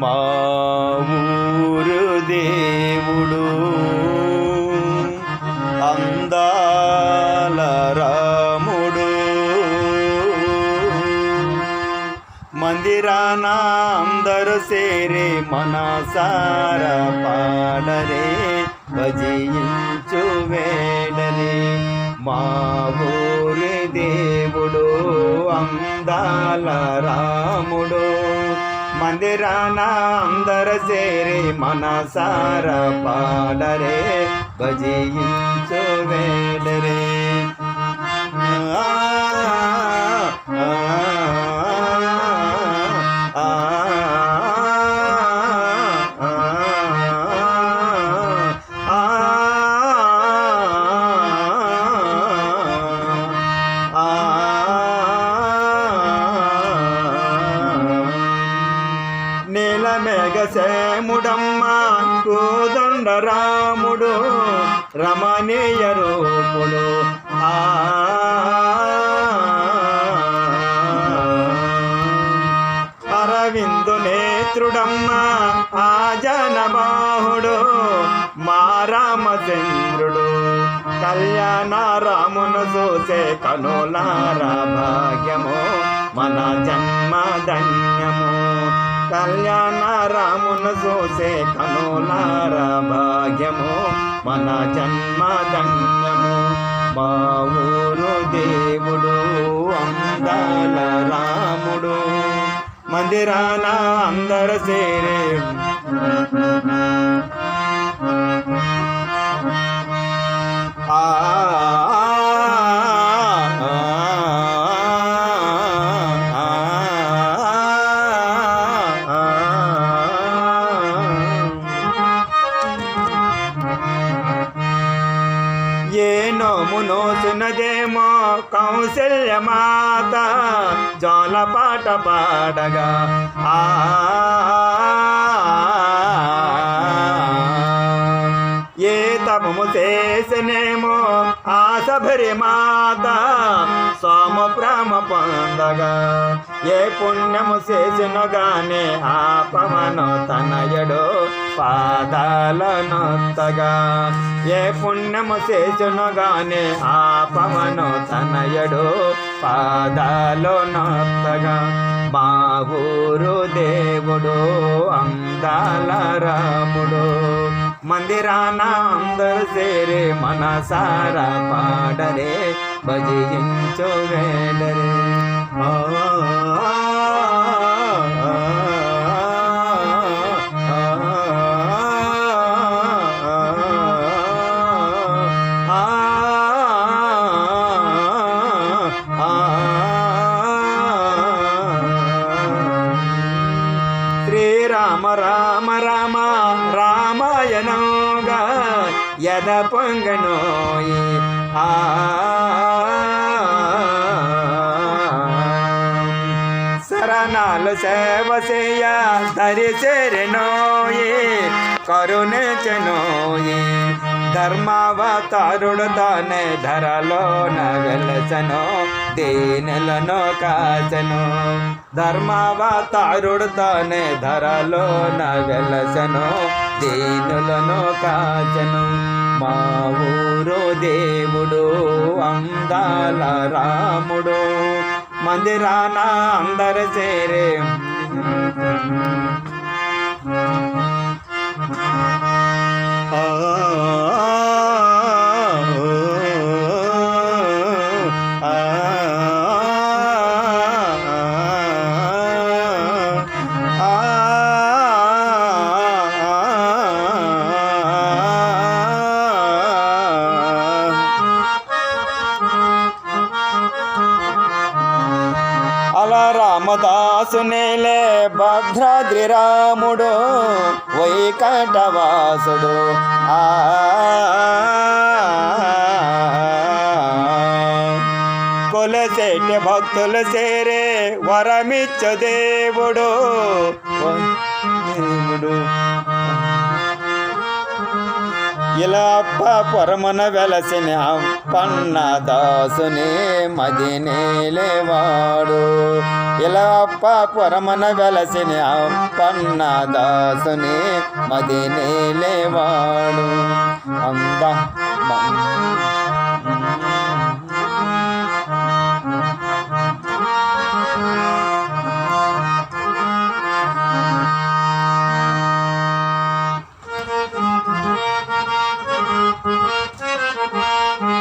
మా ఊరు దేవుడు అందాల రాముడు, మందిరాన అందరూ సేరి మనసారా పాడరే, భజించు వేడరే. మా ఊరి దేవుడు అందాల రాముడు, మందిరాన అందరూ సేరి మనసారా పాడరే, భజించు వేడరే. నీల మేఘశ్యాముడమ్మ కోదండ రాముడు, రమణీయ రూపుడు అరవిందు నేత్రుడమ్మ ఆ జనబాహుడు, మా రామచంద్రుడు. కళ్యాణ రామును చూసే కనులారా భాగ్యము, మన జన్మ ధన్యము. కళ్యాణ రామును చూసే కనులారా భాగ్యము, మన జన్మ ధన్యము. మా ఊరు దేవుడు అందాల రాముడు, మందిరాన అందరూ సేరే ఏ నోము నోసునదేమో కౌశల్యమాత, జోలపాట పాడగా ఏ తపము చేసనేమో ఆ శబరి మాత, సోమ ప్రేమ పొందగా. ఏ పుణ్యము చేసిన గానే ఆ పవను తనయుడు పాదాలనొత్తగా. ఏ పుణ్యము చేసిన గానే ఆ పవను తనయుడు పాదాలనొత్తగా. మా ఊరు దేవుడు అందాల రాముడు, మందిరాన అందరూ సేరే మనసారా పాడరే, భజించు వేడరే. శ్రీరామ రామ రామ రామాయణంగా యద పొంగనోయి శరణాలు సేవ చేయ దరి చేరినోయి, కరుణించెనోయి. ధర్మావతారుడు తానే ధరలోన వెలసను, దీనులను కాచెను. ధర్మావతారుడు తానే ధరలోన వెలసను, దీనులను కాచెను. మా ఊరు దేవుడు అందాల రాముడు, మందిరాన అందరూ చేరే రామదాసునేలే భద్రాద్రి రాముడు, వైకంఠవాసుడు కొలసేటి భక్తులు చేరే వరమిచ్చు దేవుడు. ఇలప్ప పొరమున వెలసిన అప్పన్న దాసుని మదినేలేవాడు ఇలప్ప పొరమున వెలసిన అప్పన్న దాసుని మదినేలేవాడు